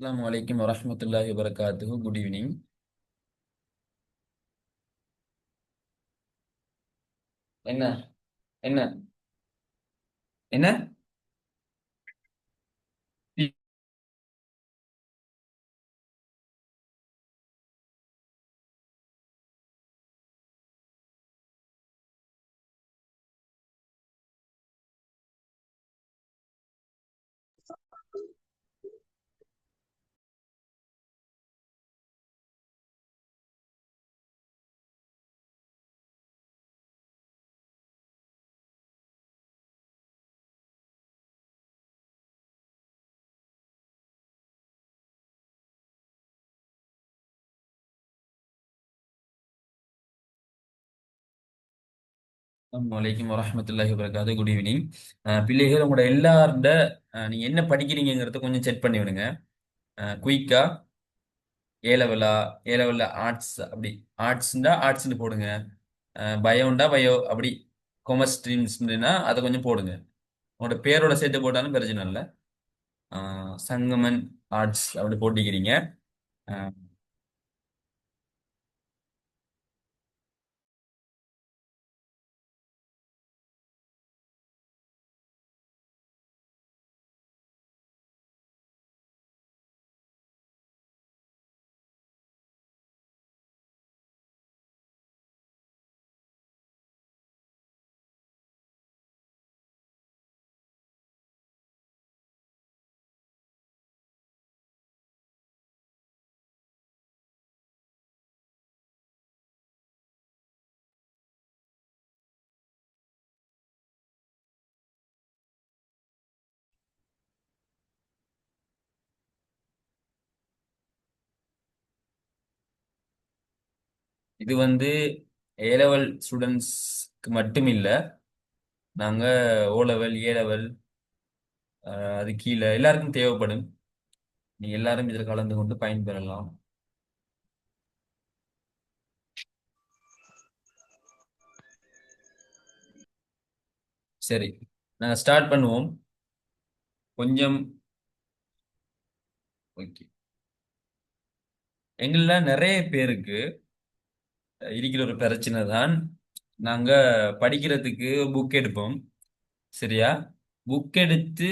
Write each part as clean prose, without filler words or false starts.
அஸ்ஸலாமு அலைக்கும் வரஹ்மத்துல்லாஹி வபரகாத்துஹு. Good evening. என்ன என்ன என்ன அஸ்ஸலாமு அலைக்கும் வரஹ்மத்துல்லாஹி வபரகாத்துஹு. Good evening. பிள்ளைகள், உங்களோட எல்லாரோட நீங்க என்ன படிக்கிறீங்கிறத கொஞ்சம் செக் பண்ணி விடுங்க. குயிக்கா ஏ லெவலா, ஏ லெவல்ல ஆர்ட்ஸ், அப்படி ஆர்ட்ஸ்ண்டா ஆர்ட்ஸ்னு போடுங்க. பயோண்டா பயோ, அப்படி காமர்ஸ் ஸ்ட்ரீம்ஸ்னா அதை கொஞ்சம் போடுங்க. உங்களோட பேரோட சேர்த்து போட்டாலும் பிரச்சனை இல்லை. சங்கமன் ஆர்ட்ஸ் அப்படி போட்டிக்கிறீங்க. அஹ், இது வந்து ஏ லெவல் ஸ்டூடெண்ட்ஸ்க்கு மட்டும் இல்ல. நாங்க ஓ லெவல், ஏ லெவல், அது கீழே எல்லாருக்கும் தேவைப்படும். நீங்க எல்லாரும் இதில் கலந்து கொண்டு பயன்பெறலாம். சரி, நாங்க ஸ்டார்ட் பண்ணுவோம். கொஞ்சம் ஓகே. எங்கள நிறைய பேருக்கு இருக்கிற ஒரு பிரச்சனை தான். நாங்க படிக்கிறதுக்கு புக் எடுப்போம். சரியா? புக் எடுத்து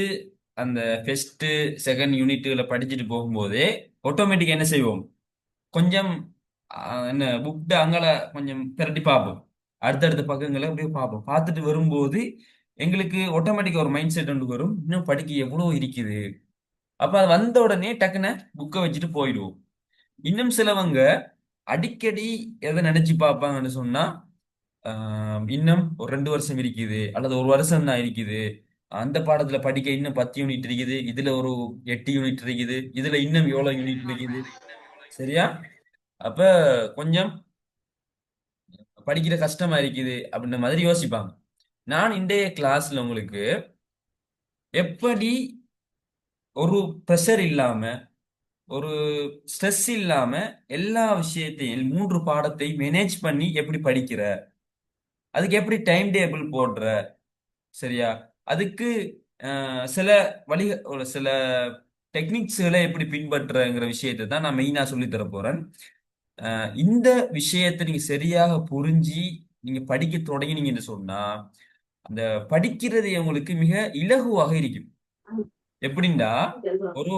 அந்த ஃபர்ஸ்ட் செகண்ட் யூனிட்ல படிச்சுட்டு போகும்போதே ஆட்டோமேட்டிக் என்ன செய்வோம்? கொஞ்சம் என்ன புக் அங்கல கொஞ்சம் பிரட்டி பார்ப்போம். அடுத்தடுத்த பக்கங்களை அப்படியே பார்ப்போம். பார்த்துட்டு வரும்போது எங்களுக்கு ஆட்டோமேட்டிக்கா ஒரு மைண்ட் செட் ஒன்று வரும், இன்னும் படிக்க எவ்வளவு இருக்குது. அப்ப அது வந்த உடனே டக்குன்னு புக்கை வச்சுட்டு போயிடுவோம். இன்னும் சிலவங்க அடிக்கடி எதை நினைச்சு பார்ப்பாங்கன்னு சொன்னா, இன்னும் ஒரு 2 வருஷம் இருக்குது அல்லது ஒரு வருஷம் தான் இருக்குது, அந்த பாடத்துல படிக்க இன்னும் 10 யூனிட் இருக்குது, இதுல ஒரு 8 யூனிட் இருக்குது, இதுல இன்னும் எவ்வளவு யூனிட் இருக்குது. சரியா? அப்ப கொஞ்சம் படிக்கிற கஷ்டமா இருக்குது அப்படின்ற மாதிரி யோசிப்பாங்க. நான் இன்றைய கிளாஸ்ல உங்களுக்கு எப்படி ஒரு ப்ரெஷர் இல்லாம, ஒரு ஸ்ட்ரெஸ் இல்லாம எல்லா விஷயத்தையும் 3 பாடத்தை மேனேஜ் பண்ணி எப்படி படிக்கிற, அதுக்கு எப்படி டைம் டேபிள் போடுற. சரியா? அதுக்கு சில வழி, ஒரு சில டெக்னிக்ஸ்களை எப்படி பின்பற்றுங்கிற விஷயத்தை தான் நான் மெயினா சொல்லி தர போறேன். இந்த விஷயத்தை நீங்க சரியாக புரிஞ்சு நீங்க படிக்க தொடங்கினீங்கன்னு சொன்னா அந்த படிக்கிறது உங்களுக்கு மிக இலகுவாக இருக்கும். எப்படின்னா, ஒரு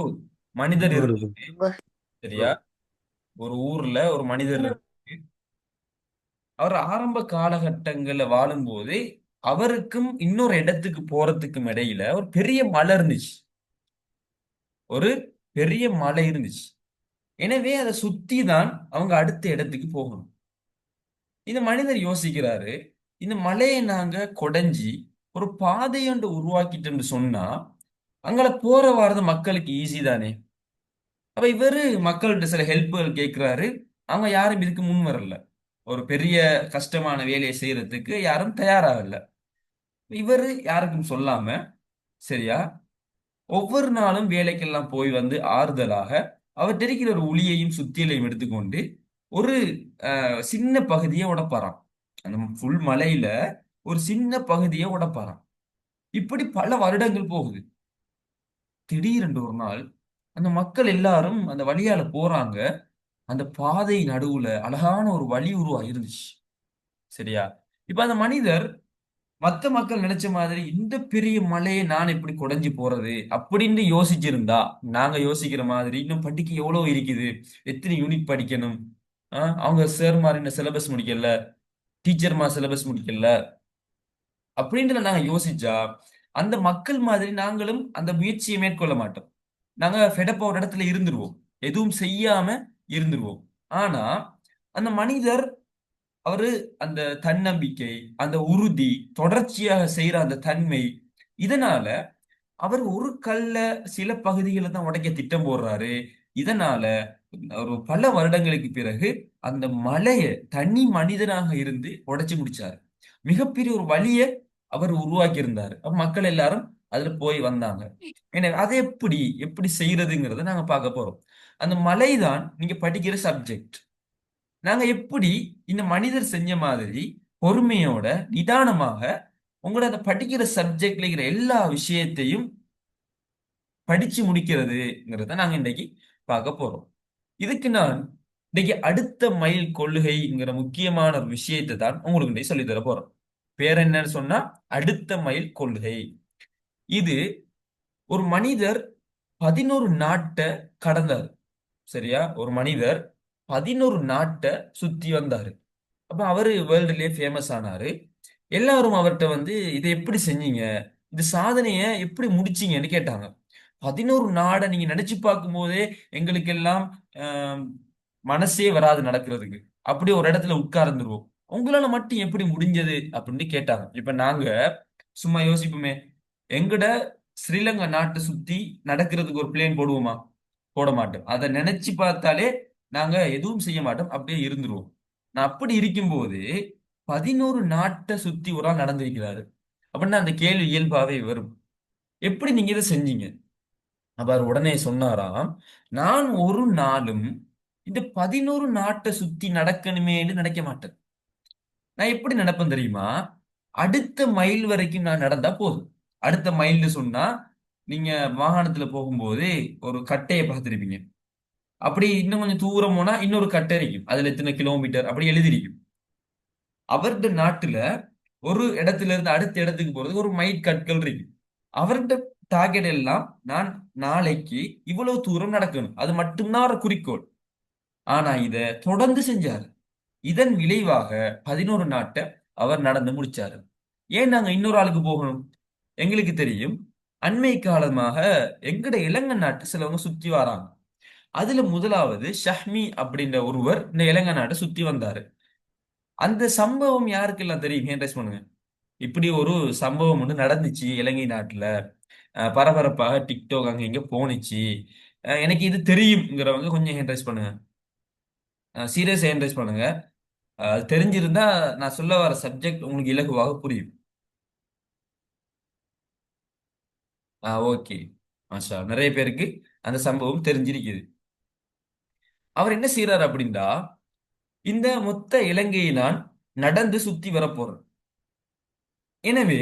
மனிதர் இருக்கு. சரியா? ஒரு ஊர்ல ஒரு மனிதர் இருக்கு. அவர் ஆரம்ப காலகட்டங்கள்ல வாழும்போது அவருக்கும் இன்னொரு இடத்துக்கு போறதுக்கும் இடையில ஒரு பெரிய மலை இருந்துச்சு. ஒரு பெரிய மலை இருந்துச்சு. எனவே அதை சுத்தி தான் அவங்க அடுத்த இடத்துக்கு போகணும். இந்த மனிதர் யோசிக்கிறாரு, இந்த மலையை நாங்க கொடைஞ்சி ஒரு பாதையொன்று உருவாக்கிட்டோம்னு சொன்னா அங்கள போற வாரது மக்களுக்கு ஈஸி தானே. அப்ப இவரு மக்கள்கிட்ட சில ஹெல்ப்புகள் கேட்கிறாரு. அவங்க யாரும் இதுக்கு முன் வரல. ஒரு பெரிய கஷ்டமான வேலையை செய்யறதுக்கு யாரும் தயாராகல. இவரு யாருக்கும் சொல்லாம, சரியா, ஒவ்வொரு நாளும் வேலைக்கெல்லாம் போய் வந்து ஆறுதலாக அவர் இருக்கிற ஒரு உளியையும் சுத்தியலையும் எடுத்துக்கொண்டு ஒரு சின்ன பகுதியை உடைப்பாராம். அந்த ஃபுல் மலையில ஒரு சின்ன பகுதியை உடைப்பாராம். இப்படி பல வருடங்கள் போகுது. திடீரென்று ஒரு நாள் அந்த மக்கள் எல்லாரும் அந்த வழியால போறாங்க. அந்த பாதை நடுவுல அழகான ஒரு வழி உருவா இருந்துச்சு. சரியா? இப்ப அந்த மனிதர் மத்த மக்கள் நினைச்ச மாதிரி இந்த பெரிய மலையை நான் எப்படி குடைஞ்சு போறது அப்படின்னு யோசிச்சிருந்தா, நாங்க யோசிக்கிற மாதிரி இன்னும் படிக்க எவ்வளவு இருக்குது, எத்தனை யூனிட் படிக்கணும், அவங்க சார்மார் இந்த சிலபஸ் முடிக்கல, டீச்சர்மா சிலபஸ் முடிக்கல அப்படின்னு நாங்க யோசிச்சா, அந்த மக்கள் மாதிரி நாங்களும் அந்த முயற்சியை மேற்கொள்ள மாட்டோம். நாங்க ஃபெடப்பா ஒரு இடத்துல இருந்துருவோம். எதுவும் செய்யாம இருந்துருவோம். ஆனா அந்த மனிதர் அவரு அந்த தன்னம்பிக்கை, அந்த உறுதி, தொடர்ச்சியாக செய்யற அந்த தன்மை, இதனால அவர் ஒரு கல்ல சில பகுதிகளை தான் உடைக்க திட்டம் போடுறாரு. இதனால ஒரு பல வருடங்களுக்கு பிறகு அந்த மலைய தனி மனிதனாக இருந்து உடைச்சு முடிச்சாரு. மிகப்பெரிய ஒரு வழிய அவர் உருவாக்கி இருந்தாரு. அப்ப மக்கள் எல்லாரும் அதுல போய் வந்தாங்க. எனவே அதை எப்படி எப்படி செய்யறதுங்கிறத நாங்க பார்க்க போறோம். அந்த மலைதான் நீங்க படிக்கிற சப்ஜெக்ட். நாங்க எப்படி இந்த மனிதர் செஞ்ச மாதிரி பொறுமையோட நிதானமாக உங்களோட அந்த படிக்கிற சப்ஜெக்ட்ல இருக்கிற எல்லா விஷயத்தையும் படிச்சு முடிக்கிறதுங்கிறத நாங்க இன்னைக்கு பார்க்க போறோம். இதுக்கு நான் இன்னைக்கு அடுத்த மைல் கொள்கைங்கிற முக்கியமான ஒரு விஷயத்தை தான் உங்களுக்கு இன்னைக்கு சொல்லித் தர போறோம். பேர் என்னன்னு சொன்னா அடுத்த மைல் கொள்கை. இது ஒரு மனிதர் 11 நாட்டை கடந்தார். சரியா? ஒரு மனிதர் 11 நாட்டை சுத்தி வந்தாரு. அப்ப அவரு வேர்ல்டுலயே ஃபேமஸ் ஆனாரு. எல்லாரும் அவர்ட்ட வந்து இதை எப்படி செஞ்சீங்க, இந்த சாதனையை எப்படி முடிச்சீங்கன்னு கேட்டாங்க. 11 நாடை நீங்க நினைச்சு பார்க்கும் போதே எங்களுக்கு எல்லாம் ஆஹ், மனசே வராது நடக்கிறதுக்கு. அப்படி ஒரு இடத்துல உட்கார்ந்துருவோம். உங்களால மட்டும் எப்படி முடிஞ்சது அப்படின்னு கேட்டாங்க. இப்ப நாங்க சும்மா யோசிப்போமே, எங்கட ஸ்ரீலங்கா நாட்டை சுத்தி நடக்கிறதுக்கு ஒரு பிளேன் போடுவோமா? போட மாட்டோம். அதை நினைச்சு பார்த்தாலே நாங்க எதுவும் செய்ய மாட்டோம், அப்படியே இருந்துருவோம். நான் அப்படி இருக்கும்போது 11 நாட்டை சுத்தி ஒரு ஆள் நடந்திருக்கிறாரு அப்படின்னா அந்த கேள்வி இயல்பாவே வரும். எப்படி நீங்க இதை செஞ்சீங்க? அவர் உடனே சொன்னாராம், நான் ஒரு நாளும் இந்த 11 நாட்டை சுத்தி நடக்கணுமேன்னு நினைக்க மாட்டேன். நான் எப்படி நடப்பேன் தெரியுமா? அடுத்த மைல் வரைக்கும் நான் நடந்தா போதும். அடுத்த மைல்னு சொன்னா நீங்க வாகனத்துல போகும்போது ஒரு கட்டையை பார்த்திருப்பீங்க. அப்படி இன்னும் கொஞ்சம் தூரம் போனா இன்னொரு கட்டை இருக்கும். அதுல எத்தனை கிலோமீட்டர் அப்படி எழுதிருக்கும். அவருடைய நாட்டுல ஒரு இடத்துல இருந்து அடுத்த இடத்துக்கு போறதுக்கு ஒரு மைல் கற்கள் இருக்கு. அவர்கிட்ட டார்கெட் எல்லாம் நான் நாளைக்கு இவ்வளவு தூரம் நடக்கணும், அது மட்டும்தான் ஒரு குறிக்கோள். ஆனா இத தொடர்ந்து செஞ்சாரு. இதன் விளைவாக 11 நாட்டை அவர் நடந்து முடிச்சாரு. ஏன் நாங்க இன்னொரு ஆளுக்கு போகணும்? எங்களுக்கு தெரியும், அண்மை காலமாக எங்கட இலங்கை நாட்டு சிலவங்க சுத்தி வராங்க. அதுல முதலாவது ஷஹ்மி அப்படின்ற ஒருவர் இந்த இலங்கை நாட்டை சுத்தி வந்தாரு. அந்த சம்பவம் யாருக்கெல்லாம் தெரியும்? ஹேண்ட் ரைஸ் பண்ணுங்க. இப்படி ஒரு சம்பவம் ஒன்று நடந்துச்சு இலங்கை நாட்டுல. பரபரப்பாக டிக்டாக் அங்க இங்க போனுச்சு. எனக்கு இது தெரியுங்கிறவங்க கொஞ்சம் ஹேண்ட் ரைஸ் பண்ணுங்க. சீரியஸ் ஹேண்ட் ரைஸ் பண்ணுங்க. அது தெரிஞ்சிருந்தா நான் சொல்ல வர சப்ஜெக்ட் உங்களுக்கு இலகுவாக புரியும். ஓகே. மாஷா, நிறைய பேருக்கு அந்த சம்பவம் தெரிஞ்சிருக்குது. அவர் என்ன செய்யறாரு அப்படின்னா, இந்த மொத்த இலங்கையை நான் நடந்து சுத்தி வரப்போறேன். எனவே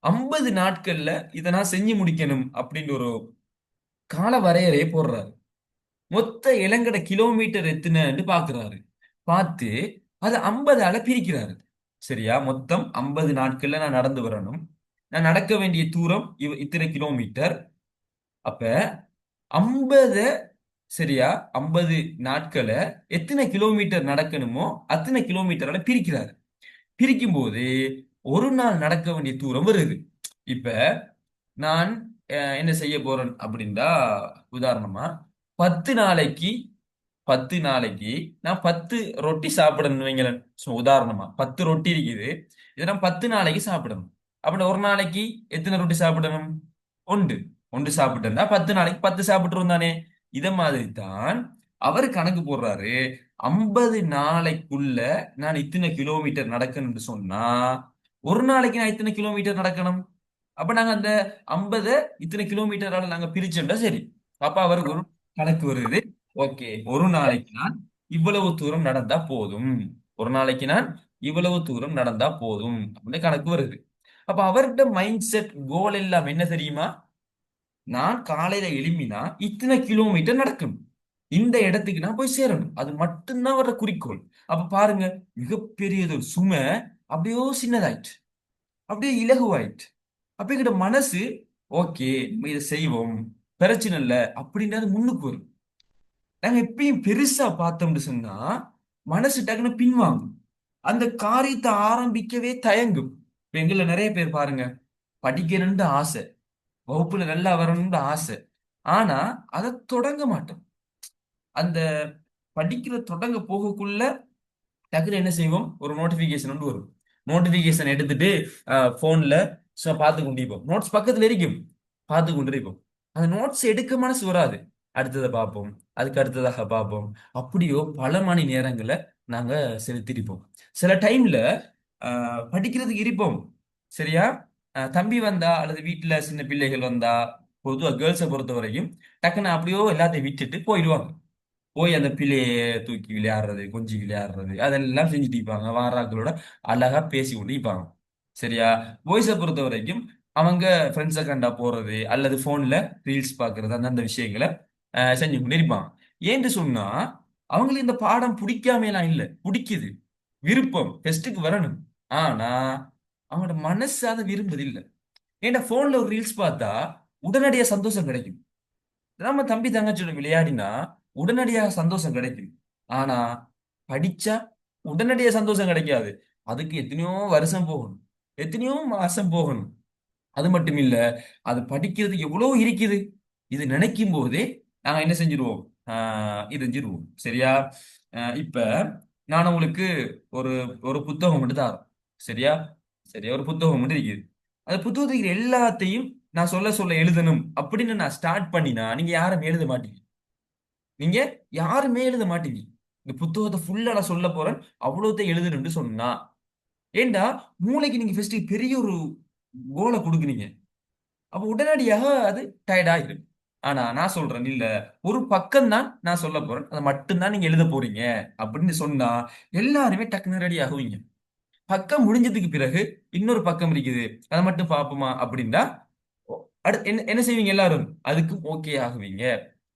50 நாட்கள்ல இதை நான் செஞ்சு முடிக்கணும் அப்படின்னு ஒரு கால வரையறையை போடுறாரு. மொத்த இலங்கட கிலோமீட்டர் எத்தனைன்னு பாக்குறாரு. பார்த்து அதை 50ஆல பிரிக்கிறாரு. சரியா? மொத்தம் 50 நாட்கள்ல நான் நடந்து வரணும். நான் நடக்க வேண்டிய தூரம் இத்தனை கிலோமீட்டர். அப்ப 50, சரியா, 50 நாட்களை எத்தனை கிலோமீட்டர் நடக்கணுமோ அத்தனை கிலோமீட்டரால பிரிக்கிறாரு. பிரிக்கும் போது ஒரு நாள் நடக்க வேண்டிய தூரம் வருது. இப்ப நான் என்ன செய்ய போறேன் அப்படின்னா, உதாரணமா 10 நாளைக்கு 10 நாளைக்கு நான் 10 ரொட்டி சாப்பிடணும் வைங்களேன். உதாரணமா 10 ரொட்டி இருக்குது. இதை நான் 10 நாளைக்கு சாப்பிடணும். அப்படி ஒரு நாளைக்கு எத்தனை ரொட்டி சாப்பிடணும்? ஒன்று. ஒன்று சாப்பிட்டா 10 நாளைக்கு 10 சாப்பிட்டுரும் தானே. இத மாதிரி தான் அவர் கணக்கு போடுறாரு. 50 நாளைக்குள்ள நான் இத்தனை கிலோமீட்டர் நடக்கணும்னு சொன்னா ஒரு நாளைக்கு நான் இத்தனை கிலோமீட்டர் நடக்கணும். அப்ப நாங்க அந்த 50 இத்தனை கிலோமீட்டரால நாங்க பிரிச்சோம்டா சரி. அப்ப அவருக்கு ஒரு கணக்கு வருது. ஓகே, ஒரு நாளைக்கு நான் இவ்வளவு தூரம் நடந்தா போதும். ஒரு நாளைக்கு நான் இவ்வளவு தூரம் நடந்தா போதும் அப்படின்னு கணக்கு வருது. அப்ப அவர்கிட்ட மைண்ட் செட் கோல் எல்லாம் என்ன தெரியுமா? நான் காலையில எழும்பினா இத்தனை கிலோமீட்டர் நடக்கணும், இந்த இடத்துக்கு நான் போய் சேரணும், அது மட்டும்தான் வர்ற குறிக்கோள். அப்ப பாருங்க, மிகப்பெரியது ஒரு சுமை அப்படியோ சின்னதாயிட்டு, அப்படியே இலகுவாயிட்டு. அப்ப எங்கிட்ட மனசு ஓகே நம்ம இதை செய்வோம், பிரச்சனை இல்லை அப்படின்றது முன்னுக்கு வரும். நாங்க எப்பயும் பெருசா பார்த்தோம்னு சொன்னா மனசு டக்குன்னு பின்வாங்கும், அந்த காரியத்தை ஆரம்பிக்கவே தயங்கும். இப்ப எங்களை நிறைய பேர் பாருங்க, படிக்கணும்னு ஆசை, வகுப்புல நல்லா வரணும்னு ஆசை, ஆனா அதை தொடங்க மாட்டோம். அந்த படிக்கிற தொடங்க போகக்குள்ள டக்குனு என்ன செய்வோம், ஒரு நோட்டிபிகேஷன் ஒன்று வரும். நோட்டிபிகேஷன் எடுத்துட்டு போன்ல பார்த்து கொண்டிருப்போம், நோட்ஸ் பக்கத்துல இருக்கும், பார்த்து கொண்டிருப்போம். அந்த நோட்ஸ் எடுக்க மனசு வராது, அடுத்ததை பார்ப்போம், அதுக்கு அடுத்ததாக பார்ப்போம். அப்படியோ பல மணி நேரங்களை நாங்க செலுத்திருப்போம். சில டைம்ல படிக்கிறதுக்கு இருப்போம், சரியா. தம்பி வந்தா அல்லது வீட்டுல சின்ன பிள்ளைகள் வந்தா, பொதுவா கேர்ள்ஸை பொறுத்த வரைக்கும் டக்குன்னு அப்படியோ எல்லாத்தையும் விட்டுட்டு போயிடுவாங்க. போய் அந்த பிள்ளைய தூக்கி விளையாடுறது, கொஞ்சி விளையாடுறது, அதெல்லாம் செஞ்சுட்டு இருப்பாங்க. வாராக்களோட அழகா பேசி கொண்டு இருப்பாங்க, சரியா. பாய்ஸை பொறுத்த வரைக்கும் அவங்க ஃப்ரெண்ட்ஸை கண்டா போறது அல்லது போன்ல ரீல்ஸ் பார்க்கறது, அந்தந்த விஷயங்களை செஞ்சு கொண்டு இருப்பாங்க. ஏன்னு சொன்னா அவங்களுக்கு இந்த பாடம் பிடிக்காமலாம் இல்லை, பிடிக்குது, விருப்பம், டெஸ்ட்டுக்கு வரணும். ஆனா அவங்களோட மனசு அதை விரும்புது இல்லை. ஏன்டா போன்ல ஒரு ரீல்ஸ் பார்த்தா உடனடியா சந்தோஷம் கிடைக்கும், நம்ம தம்பி தங்கச்சியோட விளையாடினா உடனடியாக சந்தோஷம் கிடைக்கும். ஆனா படிச்சா உடனடியா சந்தோஷம் கிடைக்காது, அதுக்கு எத்தனையோ வருஷம் போகணும், எத்தனையோ மாசம் போகணும். அது மட்டும் இல்ல, அது படிக்கிறதுக்கு எவ்வளவு இருக்குது, இது நினைக்கும் போதே நாங்க என்ன செஞ்சிருவோம், இது செஞ்சிருவோம், சரியா. இப்ப நான் உங்களுக்கு ஒரு ஒரு புத்தகம் மட்டும் தான், சரியா. சரியா, ஒரு புத்தகம் மட்டும் இருக்குது. அந்த புத்தகத்துக்கு இருக்கிற எல்லாத்தையும் நான் சொல்ல சொல்ல எழுதணும் அப்படின்னு நான் ஸ்டார்ட் பண்ணினா நீங்க யாரும் எழுத மாட்டீங்க, நீங்க யாருமே எழுத மாட்டீங்க. இந்த புத்தகத்தை ஃபுல்லா நான் சொல்ல போறேன், அவ்வளவுதான் எழுதணும்னு சொன்னா. ஏண்டா, மூளைக்கு நீங்க ஃபர்ஸ்ட் பெரிய ஒரு கோலை கொடுக்குறீங்க, அப்ப உடனடியாக அது டயர்ட் ஆயிடும். ஆனா நான் சொல்றேன் இல்ல, ஒரு பக்கம் தான் நான் சொல்ல போறேன், அதை மட்டும்தான் நீங்க எழுத போறீங்க அப்படின்னு சொன்னா எல்லாருமே டக்குன்னு ரெடி ஆகுவீங்க. பக்கம் முடிஞ்சதுக்கு பிறகு இன்னொரு பக்கம் இருக்குது, அதை மட்டும் பார்ப்போமா அப்படின்னா அடுத்து என்ன என்ன செய்வீங்க, எல்லாரும் அதுக்கு ஓகே ஆகுவீங்க.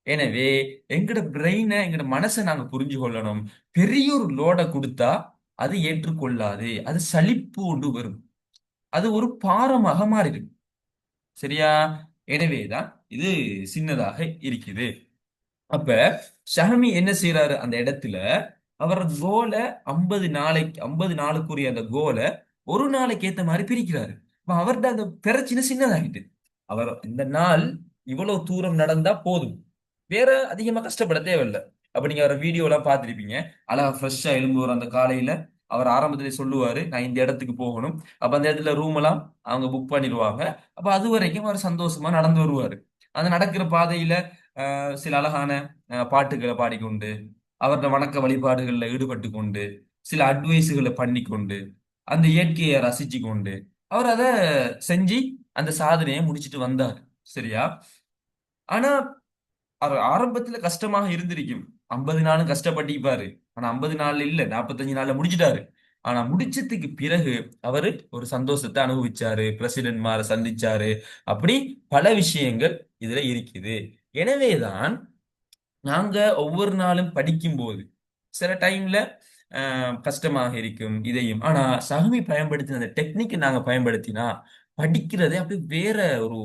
எனவே எங்கட பிரெயினை, எங்கட மனசை நாங்க புரிஞ்சு கொள்ளணும். பெரிய ஒரு லோட கொடுத்தா அது ஏற்றுக்கொள்ளாது, அது சலிப்பு கொண்டு வரும், அது ஒரு பாரமாக மாறிடும், சரியா. எனவேதான் இது சின்னதாக இருக்குது. அப்ப ஷஹமி என்ன செய்யறாரு அந்த இடத்துல, அவர் கோலை 50 நாளுக்குரிய அந்த கோலை ஒரு நாளைக்கு ஏத்த மாதிரி பிரிக்கிறாரு. அப்ப அவர்கிட்ட அந்த பிரச்சனை சின்னதாகிட்டு, அவர் இந்த நாள் இவ்வளவு தூரம் நடந்தா போதும், வேற அதிகமா கஷ்டப்பட தேவையில்லை. அப்ப நீங்க அவர வீடியோ எல்லாம் பார்த்திருப்பீங்க, அழகா ஃப்ரெஷ்ஷா எழும்புவார் அந்த காலையில. அவர் ஆரம்பத்திலே சொல்லுவாரு நான் இந்த இடத்துக்கு போகணும், அப்ப அந்த இடத்துல ரூம் எல்லாம் அவங்க புக் பண்ணிடுவாங்க. அப்ப அது வரைக்கும் அவர் சந்தோஷமா நடந்து வருவாரு. அந்த நடக்கிற பாதையில சில அழகான பாட்டுகளை பாடிக்கொண்டு, அவருடைய வணக்க வழிபாடுகளில் ஈடுபட்டு கொண்டு, சில அட்வைஸுகளை பண்ணி கொண்டு, அந்த இயற்கையை ரசிச்சு கொண்டு அவர் அதை செஞ்சு அந்த சாதனையை முடிச்சிட்டு வந்தார், சரியா. ஆனா அவர் ஆரம்பத்துல கஷ்டமாக இருந்திருக்கும், 50 நாளும் கஷ்டப்பட்டிருப்பாரு. ஆனா 50 நாள் இல்ல, 45 நாள்ல முடிச்சிட்டாரு. ஆனா முடிச்சதுக்கு பிறகு அவரு ஒரு சந்தோஷத்தை அனுபவிச்சாரு, பிரசிடென்ட்மாரை சந்திச்சாரு, அப்படி பல விஷயங்கள் இதுல இருக்குது. எனவேதான் நாங்க ஒவ்வொரு நாளும் படிக்கும்போது சில டைம்ல கஷ்டமாக இருக்கும் இதையும், ஆனா சகுனி பயன்படுத்தின அந்த டெக்னிக்கை நாங்க பயன்படுத்தினா படிக்கிறதே அப்படி வேற ஒரு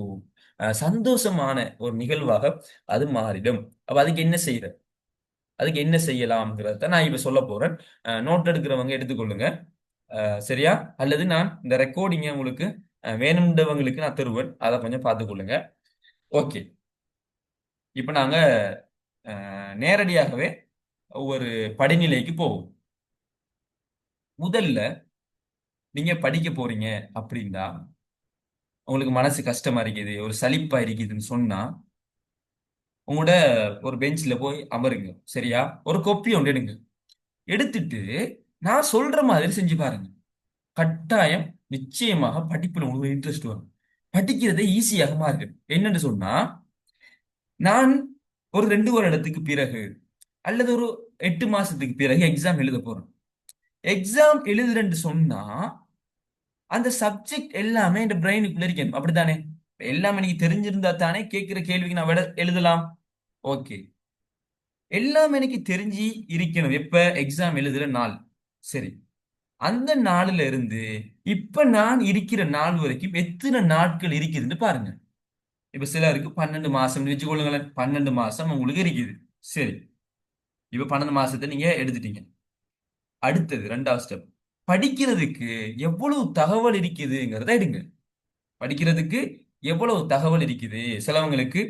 சந்தோஷமான ஒரு நிகழ்வாக அது மாறிடும். அப்ப அதுக்கு என்ன செய்யற, அதுக்கு என்ன செய்யலாம்ங்கிறத நான் இப்ப சொல்ல போறேன். நோட் எடுக்கிறவங்க எடுத்துக்கொள்ளுங்க, சரியா. அல்லது நான் இந்த ரெக்கார்டிங்க உங்களுக்கு வேணும்ன்றவங்களுக்கு நான் தருவேன், அதை கொஞ்சம் பார்த்துக்கொள்ளுங்க. ஓகே, இப்ப நாங்க நேரடியாகவே ஒரு படிநிலைக்கு போவோம். முதல்ல நீங்க படிக்க போறீங்க அப்படின்னா, உங்களுக்கு மனசு கஷ்டமா இருக்குது, ஒரு சலிப்பா இருக்குதுன்னு சொன்னா உங்களோட ஒரு பெஞ்ச்ல போய் அமருங்க, சரியா. ஒரு கொப்பி ஒன்று எடுங்க, எடுத்துட்டு நான் சொல்ற மாதிரி செஞ்சு பாருங்க. கட்டாயம் நிச்சயமாக படிப்புல உங்களுக்கு இன்ட்ரெஸ்ட் வரும், படிக்கிறதை ஈஸியாக மாறும். என்னன்னு சொன்னா, நான் ஒரு 2 வருடத்துக்கு பிறகு அல்லது ஒரு 8 மாசத்துக்கு பிறகு எக்ஸாம் எழுத போறேன். எக்ஸாம் எழுதுறேன்னு சொன்னா அந்த சப்ஜெக்ட் எல்லாமே இந்த பிரெயினுக்குள்ள இருக்கணும், அப்படித்தானே. எல்லாம் எனக்கு தெரிஞ்சிருந்தா தானே கேட்கிற கேள்விக்கு நான் விட எழுதலாம். ஓகே. எல்லாம் எனக்கு தெரிஞ்சு இருக்கணும். எப்ப எக்ஸாம் எழுதுற நாள். சரி. அந்த நாள்ல இருந்து இப்ப நான் இருக்கிற நாள் வரைக்கும் எத்தனை நாட்கள் இருக்குதுன்னு பாருங்க. இப்ப சிலருக்கு 12 மாசம் வச்சுக்கொள்ளுங்களேன். 12 மாசம் உங்களுக்கு இருக்குது. சரி. இப்ப 12 மாசத்தை நீங்க எடுத்துட்டீங்க. அடுத்தது ரெண்டாவது ஸ்டெப். படிக்கிறதுக்கு எவ்வளவு தகவல் இருக்குதுங்கிறத எடுங்க. படிக்கிறதுக்கு எவ்வளவு தகவல் இருக்குது. சிலவங்களுக்கு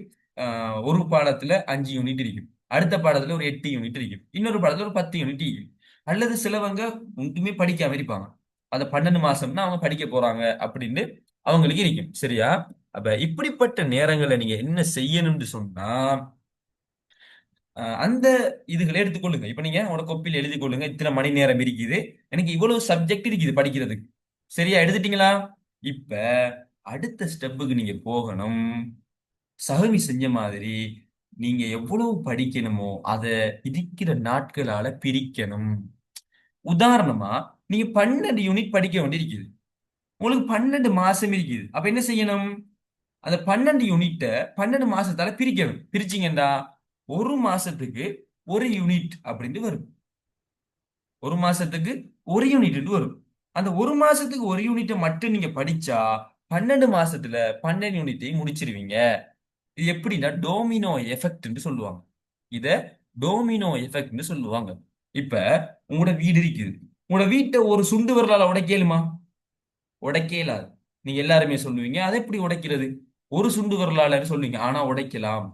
ஒரு பாடத்துல 5 யூனிட் இருக்கும். அடுத்த பாடத்துல ஒரு 8 யூனிட் இருக்கும். இன்னொரு பாடத்துல ஒரு 10 யூனிட் இருக்கும். அல்லது சிலவங்க ஒன்றுமே படிக்காம இருப்பாங்க. அந்த 12 மாசம்னா அவங்க படிக்க போறாங்க அப்படின்னு அவங்களுக்கு இருக்கும். சரியா? அப்ப இப்படிப்பட்ட நேரங்களை நீங்க என்ன செய்யணும்னு சொன்னா, அந்த இதுகளை எடுத்துக்கொள்ளுங்க. இப்ப நீங்க உங்களோட கொப்பில் எழுதி கொள்ளுங்க. இத்தனை மணி நேரம் இருக்குது. எனக்கு இவ்வளவு சப்ஜெக்ட் இருக்குது படிக்கிறதுக்கு. சரியா? எடுத்துட்டீங்களா? இப்ப அடுத்த ஸ்டெப்புக்கு நீங்க போகணும். சகவி செஞ்ச மாதிரி நீங்க எவ்வளவு படிக்கணுமோ அதை இருக்கிற நாட்களால பிரிக்கணும். உதாரணமா, நீங்க 12 யூனிட் படிக்க வேண்டியிருக்குது. உங்களுக்கு 12 மாசம் இருக்குது. அப்ப என்ன செய்யணும்? அந்த 12 யூனிட்ட 12 மாசத்தால பிரிக்கணும். பிரிச்சீங்கடா ஒரு மாசத்துக்கு ஒரு யூனிட் அப்படின்னு வரும். ஒரு மாசத்துக்கு ஒரு யூனிட் வரும். அந்த ஒரு மாசத்துக்கு ஒரு யூனிட்டை மட்டும் நீங்க படிச்சா 12 மாசத்துல 12 யூனிட்டையும் முடிச்சிருவீங்க. இது எப்படின்னா டோமினோ எஃபெக்ட்னு சொல்லுவாங்க. இத டோமினோ எஃபெக்ட்னு சொல்லுவாங்க. இப்ப உங்களோட வீடு இருக்குது. உங்களோட வீட்டை ஒரு சுண்டு விரலால உடைக்கலுமா? உடைக்கலாது. நீங்க எல்லாருமே சொல்லுவீங்க அதை எப்படி உடைக்கிறது? ஒரு சுண்டு விரலால சொல்லுவீங்க, ஆனா உடைக்கலாம்.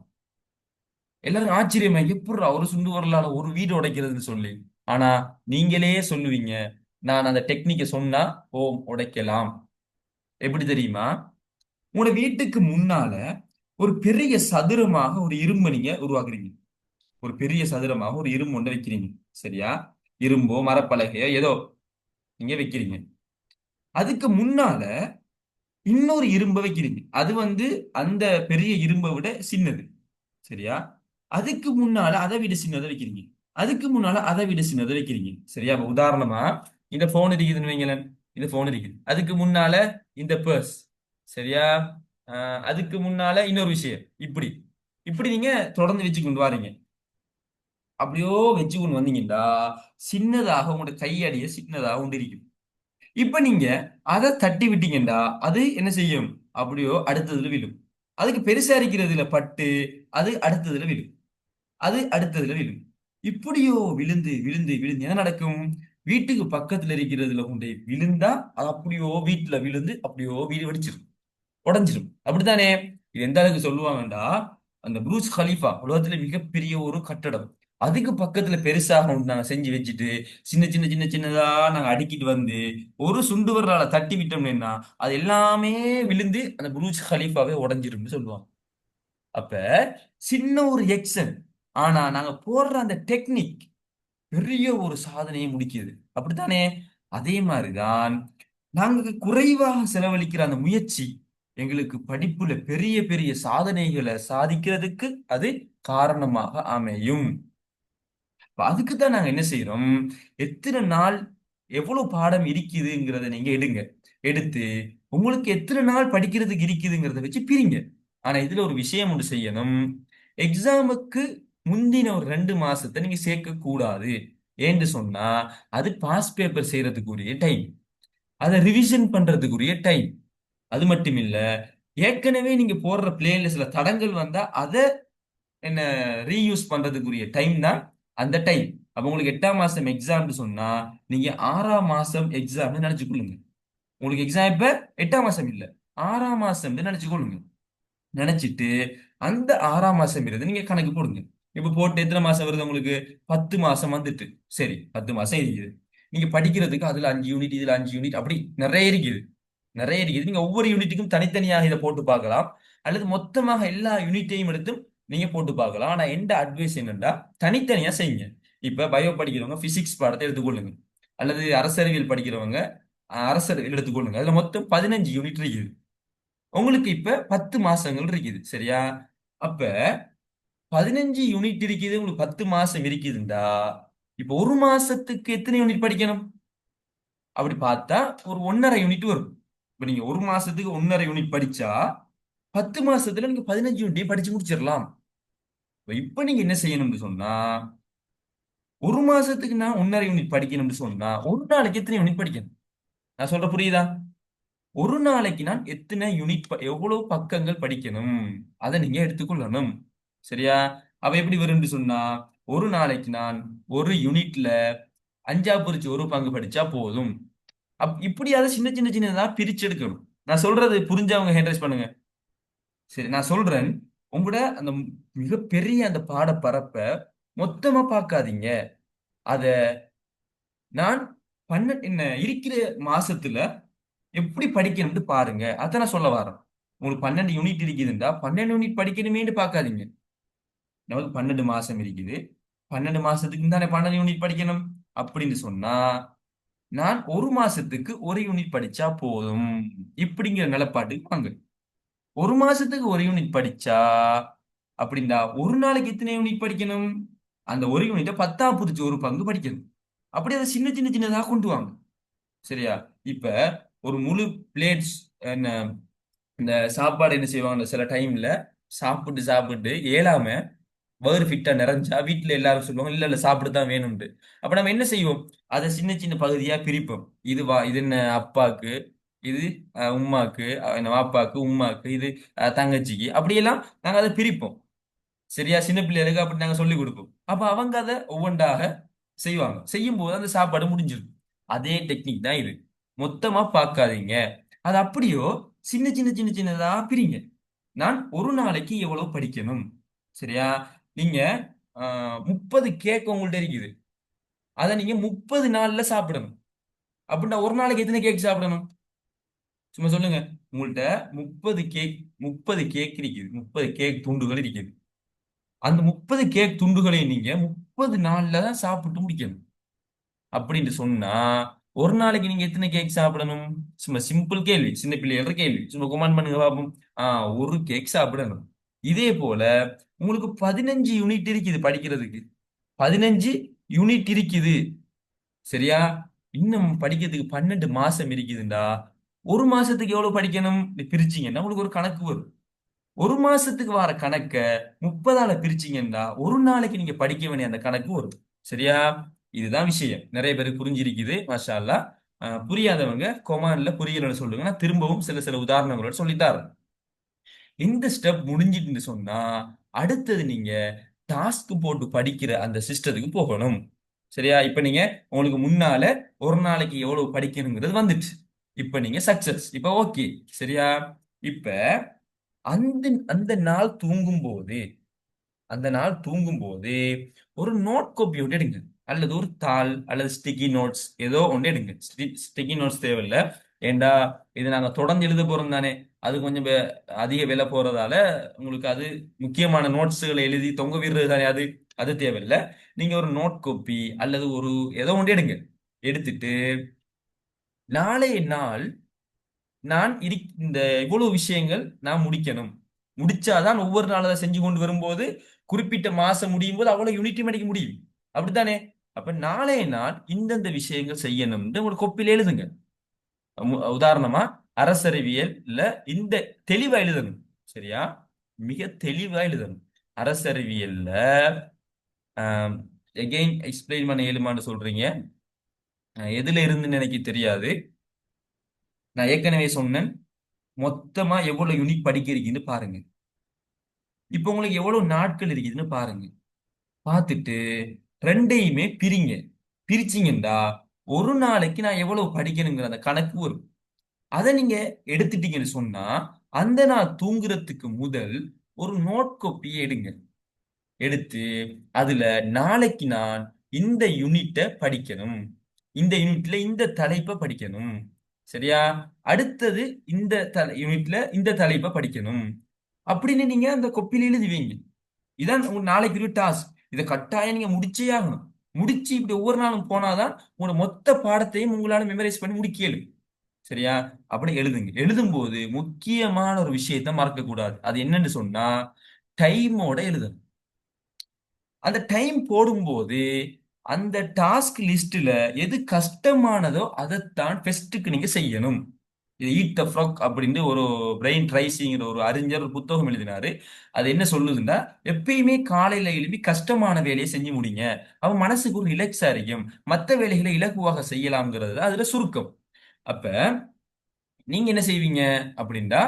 எல்லாரும் ஆச்சரியமா, எப்படிடா ஒரு சுண்டு விரலால ஒரு வீடு உடைக்கிறதுன்னு சொல்லி. ஆனா நீங்களே சொல்லுவீங்க, நான் அந்த டெக்னிக்கை சொன்னா ஓம் உடைக்கலாம். எப்படி தெரியுமா? உங்களோட வீட்டுக்கு முன்னால ஒரு பெரிய சதுரமாக ஒரு இரும்பை நீங்க உருவாக்குறீங்க. ஒரு பெரிய சதுரமாக ஒரு இரும்பு ஒன்று வைக்கிறீங்க. சரியா? இரும்போ மரப்பலகையோ ஏதோ நீங்க வைக்கிறீங்க. அதுக்கு முன்னால இன்னொரு இரும்பை வைக்கிறீங்க. அது அந்த பெரிய இரும்பை விட சின்னது. சரியா? அதுக்கு முன்னால அதை விட சின்னதை வைக்கிறீங்க. அதுக்கு முன்னால அதை விட சின்னதை வைக்கிறீங்க. சரியா? அப்ப உதாரணமா இந்த போன் இருக்குதுன்னு வைங்களேன். இந்த போன் இருக்குது. அதுக்கு முன்னால இந்த பர்ஸ். சரியா? அதுக்கு முன்னால இன்னொரு விஷயம். இப்படி இப்படி நீங்க தொடர்ந்து வச்சு கொண்டு வாரீங்க. அப்படியோ வச்சு கொண்டு வந்தீங்கன்னா சின்னதாக உங்களோட கையடிய சின்னதாக உண்டு இருக்கும். இப்ப நீங்க அதை தட்டி விட்டீங்கடா அது என்ன செய்யும்? அப்படியோ அடுத்ததுல விழும். அதுக்கு பெருசா இருக்கிறதுல பட்டு அது அடுத்ததுல விழும். அது அடுத்ததுல விழும். இப்படியோ விழுந்து விழுந்து விழுந்து என்ன நடக்கும்? வீட்டுக்கு பக்கத்துல இருக்கிறதுல கொண்டு விழுந்தா அது அப்படியோ வீட்டுல விழுந்து அப்படியோ வீடு வெடிச்சிடும், உடைஞ்சிரும். அப்படித்தானே? இது எந்த அளவுக்கு சொல்லுவாங்கடா, அந்த புரூஜ் கலீஃபா உலகத்துல மிகப்பெரிய ஒரு கட்டடம். அதுக்கு பக்கத்துல பெருசாக ஒண்ணு நாங்க செஞ்சு வச்சுட்டு சின்ன சின்ன சின்ன சின்னதா நாங்க அடுக்கிட்டு ஒரு சுண்டு விரலால தட்டி விட்டோம்னா அது எல்லாமே விழுந்து அந்த புரூஜ் கலீஃபாவே உடைஞ்சிரும்னு சொல்லுவாங்க. அப்ப சின்ன ஒரு எக்ஷன், ஆனா நாங்க போடுற அந்த டெக்னிக் பெரிய ஒரு சாதனையை முடிக்குது. அப்படித்தானே? அதே மாதிரிதான் நாங்க குறைவாக செலவழிக்கிற அந்த முயற்சி எங்களுக்கு படிப்புல பெரிய பெரிய சாதனைகளை சாதிக்கிறதுக்கு அது காரணமாக அமையும். அதுக்கு தான் நாங்க என்ன செய்யறோம்? எத்தனை நாள் எவ்வளவு பாடம் இருக்குதுங்கிறத நீங்க எடுங்க. எடுத்து உங்களுக்கு எத்தனை நாள் படிக்கிறதுக்கு இருக்குதுங்கிறத வச்சு பிரிங்க. ஆனா இதுல ஒரு விஷயம் ஒன்று செய்யணும். எக்ஸாமுக்கு முந்தின ஒரு 2 மாசத்தை நீங்க சேர்க்க கூடாது. ஏன்னு சொன்னா அது பாஸ் பேப்பர் செய்யறதுக்குரிய டைம், அதை ரிவிஷன் பண்றதுக்குரிய டைம். அது மட்டும் இல்ல, ஏற்கனவே நீங்க போடுற பிளேலிஸ்ட்ல தடங்கள் வந்தா அதை என்ன ரீயூஸ் பண்றதுக்குரிய டைம் தான் அந்த டைம். அப்ப உங்களுக்கு 8ஆம் மாசம் எக்ஸாம்னு சொன்னா நீங்க 6ஆம் மாசம் எக்ஸாம்னு நினைச்சுக்கொள்ளுங்க. உங்களுக்கு எக்ஸாம் இப்ப 8ஆம் மாசம் இல்ல, 6ஆம் மாசம்னு நினைச்சுக்கொள்ளுங்க. நினைச்சிட்டு அந்த 6ஆம் மாசம் இருந்து நீங்க கணக்கு போடுங்க. இப்ப போட்டு எத்தனை மாசம் வருது உங்களுக்கு? 10 மாசம் வந்துட்டு. சரி, 10 மாசம் இருக்குது. நீங்க படிக்கிறதுக்கு அதுல 5 யூனிட் இதுல 5 யூனிட் அப்படி நிறைய இருக்குது. நிறைய இருக்குது. நீங்க ஒவ்வொரு யூனிட்டுக்கும் தனித்தனியாக இதை போட்டு பார்க்கலாம். அல்லது மொத்தமாக எல்லா யூனிட்டையும் எடுத்து நீங்க போட்டு பார்க்கலாம். ஆனா எந்த அட்வைஸ் என்னன்னா தனித்தனியா செய்யுங்க. இப்ப பயோ படிக்கிறவங்க பிசிக்ஸ் பாடத்தை எடுத்துக்கொள்ளுங்க. அல்லது அரசியல் படிக்கிறவங்க அரசியல் எடுத்துக்கொள்ளுங்க. அதுல மொத்தம் 15 யூனிட் இருக்குது. உங்களுக்கு இப்ப 10 மாசங்கள் இருக்குது. சரியா? அப்ப 15 யூனிட் இருக்குது, உங்களுக்கு 10 மாசம் இருக்குதுண்டா இப்ப ஒரு மாசத்துக்கு எத்தனை யூனிட் படிக்கணும்? அப்படி பார்த்தா ஒரு 1½ யூனிட் வரும். இப்ப நீங்க ஒரு மாசத்துக்கு 1½ யூனிட் படிச்சா 10 மாசத்துல நீங்க 15 யூனிட்டையும் படிச்சு முடிச்சிடலாம். இப்ப நீங்க என்ன செய்யணும்னு சொன்னா, ஒரு மாசத்துக்கு நான் 1.5 யூனிட் படிக்கணும்னு சொன்னா ஒரு நாளைக்கு எத்தனை யூனிட் படிக்கணும்? நான் சொல்ற புரியுதா? ஒரு நாளைக்கு நான் எத்தனை யூனிட் எவ்வளவு பக்கங்கள் படிக்கணும் அதை நீங்க எடுத்துக்கொள்ளணும். சரியா? அவ எப்படி வரும்னு சொன்னா, ஒரு நாளைக்கு நான் ஒரு யூனிட்ல 5 1/5 படிச்சா போதும். இப்படி அதை சின்ன சின்ன சின்னதா பிரிச்சு எடுக்கணும். நான் சொல்றது புரிஞ்சவங்க ஹேண்ட் ரைஸ் பண்ணுங்க. சரி, நான் சொல்றேன். உங்களோட அந்த மிகப்பெரிய அந்த பாட பரப்ப மொத்தமா பார்க்காதீங்க. அத நான் என்ன இருக்கிற மாசத்துல எப்படி படிக்கணும்னு பாருங்க. அதான் நான் சொல்ல வரேன். உங்களுக்கு 12 யூனிட் இருக்குதுண்டா 12 யூனிட் படிக்கணுமேன்னு பார்க்காதீங்க. நமக்கு 12 மாசம் இருக்குது. 12 மாசத்துக்கு தானே 12 யூனிட் படிக்கணும் அப்படின்னு சொன்னா, நான் ஒரு மாசத்துக்கு ஒரு யூனிட் படிச்சா போதும். இப்படிங்கிற நிலப்பாட்டுக்கு வாங்க. ஒரு மாசத்துக்கு ஒரு யூனிட் படிச்சா அப்படின்னா ஒரு நாளைக்கு எத்தனை யூனிட் படிக்கணும்? அந்த ஒரு யூனிட்டை 10ஆ பிரிச்சு ஒரு பங்கு படிக்கணும். அப்படி அதை சின்ன சின்ன சின்னதாக கொண்டு வாங்க. சரியா? இப்ப ஒரு முழு பிளேட்ஸ் என்ன இந்த சாப்பாடு என்ன செய்வாங்க சில டைம்ல சாப்பிட்டு சாப்பிட்டு ஏழாம வயிறு ஃபிட்டா நிறைஞ்சா வீட்டுல எல்லாரும் சொல்லுவாங்க, இல்ல இல்ல சாப்பிடத்தான் வேணும்ட்டு. அப்ப நம்ம என்ன செய்வோம்? அதை சின்ன சின்ன பகுதியா பிரிப்போம். இது என்ன அப்பாக்கு, இது உம்மாக்கு, என்ன வாப்பாக்கு, உம்மாக்கு, இது தங்கச்சிக்கு, அப்படியெல்லாம் நாங்க அதை பிரிப்போம். சரியா? சின்ன பிள்ளைகளுக்கு அப்படி நாங்க சொல்லிக் கொடுப்போம். அப்ப அவங்க அதை ஒவ்வொன்றாக செய்வாங்க. செய்யும் போது அந்த சாப்பாடு முடிஞ்சிடும். அதே டெக்னிக் தான் இது. மொத்தமா பார்க்காதீங்க. அது அப்படியோ சின்ன சின்ன சின்ன சின்னதா பிரிங்க. நான் ஒரு நாளைக்கு எவ்வளவு படிக்கணும்? சரியா? நீங்க 30 கேக் உங்கள்ட்ட இருக்குது. அதை நீங்க 30 நாள்ல சாப்பிடணும். அப்படின்னா ஒரு நாளைக்கு எத்தனை கேக் சாப்பிடணும்? சும்மா சொல்லுங்க. உங்கள்ட்ட 30 கேக் இருக்குது. 30 கேக் துண்டுகள் இருக்குது. அந்த 30 கேக் துண்டுகளை நீங்க 30 நாள்ல தான் சாப்பிட்டு முடிக்கணும். அப்படின்னு சொன்னா ஒரு நாளைக்கு நீங்க எத்தனை கேக் சாப்பிடணும்? சும்மா சிம்பிள் கேள்வி, சின்ன பிள்ளைகள கேள்வி. சும்மா கமெண்ட் பண்ணுங்க பாப்போம். ஒரு கேக் சாப்பிடணும். இதே போல உங்களுக்கு 15 யூனிட் இருக்குது படிக்கிறதுக்கு. 15 யூனிட் இருக்குது. சரியா? இன்னும் படிக்கிறதுக்கு 12 மாசம் இருக்குதுண்டா ஒரு மாசத்துக்கு எவ்வளவு படிக்கணும் பிரிச்சீங்கன்னா உங்களுக்கு ஒரு கணக்கு வரும். ஒரு மாசத்துக்கு வர கணக்க 30ஆல பிரிச்சீங்கன்னா ஒரு நாளைக்கு நீங்க படிக்க வேண்டிய அந்த கணக்கு வரும். சரியா? இதுதான் விஷயம். நிறைய பேருக்கு புரிஞ்சிருக்குது. மாஷா அல்லாஹ். புரியாதவங்க கொமான்ல புரியலன்னு சொல்லுங்க. நான் திரும்பவும் சில சில உதாரணங்களோட சொல்லித்தாரேன். இந்த ஸ்டெப் முடிஞ்சிட்டுன்னு சொன்னா அடுத்தது நீங்க டாஸ்க் போட்டு படிக்கிற அந்த சிஸ்டத்துக்கு போகணும். சரியா? இப்ப நீங்க உங்களுக்கு முன்னால ஒரு நாளைக்கு எவ்வளவு படிக்கணுங்கிறது வந்துச்சு. இப்ப நீங்க சக்சஸ். இப்ப ஓகே. சரியா? இப்ப அந்த அந்த நாள் தூங்கும் போது அந்த நாள் தூங்கும்போது ஒரு நோட் காப்பி ஒன்று எடுங்க. அல்லது ஒரு தாள் அல்லது ஸ்டிக்கி நோட்ஸ் ஏதோ ஒன்று எடுங்க. ஸ்டிக்கி நோட்ஸ் தேவையில்ல. ஏண்டா இது நாங்க தொடர்ந்து எழுத போறோம் தானே. அது கொஞ்சம் அதிக விலை போறதால உங்களுக்கு அது முக்கியமான நோட்ஸ்களை எழுதி தொங்க விடுறது தானே அது. அது தேவையில்ல. நீங்க ஒரு நோட் காப்பி அல்லது ஒரு ஏதோ ஒன்று எடுங்க. எடுத்துட்டு நாளைய நாள் நான் இந்த இவ்வளவு விஷயங்கள் நான் முடிக்கணும். முடிச்சாதான் ஒவ்வொரு நாள் அதை செஞ்சு கொண்டு வரும்போது குறிப்பிட்ட மாசம் முடியும் போது அவ்வளவு யூனிட்டி அடிக்க முடியும். அப்படித்தானே? அப்ப நாளைய நாள் இந்தந்த விஷயங்கள் செய்யணும்னு ஒரு கொப்பில் எழுதுங்க. உதாரணமா அரசறிவியல்ல இந்த தெளிவா எழுதணும். சரியா? மிக தெளிவா எழுதணும். அரசறிவியல்ல எகெயின் எக்ஸ்பிளைன் பண்ண இயலுமான்னு சொல்றீங்க. எதுல இருந்துன்னு எனக்கு தெரியாது. நான் ஏற்கனவே சொன்னேன். மொத்தமா எவ்வளவு யூனிட் படிக்கிறீங்கன்னு பாருங்க. இப்ப உங்களுக்கு எவ்வளவு நாட்கள் இருக்குதுன்னு பாருங்க. பார்த்துட்டு ரெண்டையுமே பிரிங்க. பிரிச்சீங்கன்னா ஒரு நாளைக்கு நான் எவ்வளவு படிக்கணுங்கிற அந்த கணக்கு வரும். அதை நீங்க எடுத்துட்டீங்கன்னு சொன்னா அந்த நாள் தூங்குறதுக்கு முதல் ஒரு நோட் காப்பி எடுங்க. எடுத்து அதுல நாளைக்கு நான் இந்த யூனிட்டை படிக்கணும். இந்த யூனிட்ல இந்த தலைப்பை படிக்கணும். சரியா? அடுத்தது இந்த யூனிட்ல இந்த தலைப்பை படிக்கணும். அப்படின்னு நீங்க அந்த கொப்பில எழுதுவீங்க. இதான் உங்க நாளைக்கு ஒரு டாஸ்க். இதை கட்டாயம் நீங்க முடிச்சே ஆகணும். முடிச்சு இப்படி ஒவ்வொரு நாளும் போனாதான் உங்களோட மொத்த பாடத்தையும் உங்களால மெமரைஸ் பண்ணி முடிக்க இயலும். சரியா? அப்படி எழுதுங்க. எழுதும் போது முக்கியமான ஒரு விஷயத்தை மறக்க கூடாது. அது என்னன்னு சொன்னா டைமோட எழுதணும். அந்த டைம் போடும்போது அந்த டாஸ்க் லிஸ்ட்ல எது கஷ்டமானதோ அதைத்தான் ஃபெஸ்ட்டுக்கு நீங்க செய்யணும். இது ஈட் த ஃப்ராக் அப்படின்னு ஒரு பிரெயின் ட்ரைசிங்கிற ஒரு அறிஞர் ஒரு புத்தகம் எழுதினாரு. அது என்ன சொல்லுதுன்னா, எப்பயுமே காலையில எழுப்பி கஷ்டமான வேலையை செஞ்சு முடிங்க. அவன் மனசுக்கு ஒரு ரிலாக்ஸா இருக்கும். மற்ற வேலைகளை இலகுவாக செய்யலாம்ங்கிறது தான் அதுல சுருக்கம். அப்ப நீங்க என்ன செய்வீங்க அப்படின்னா,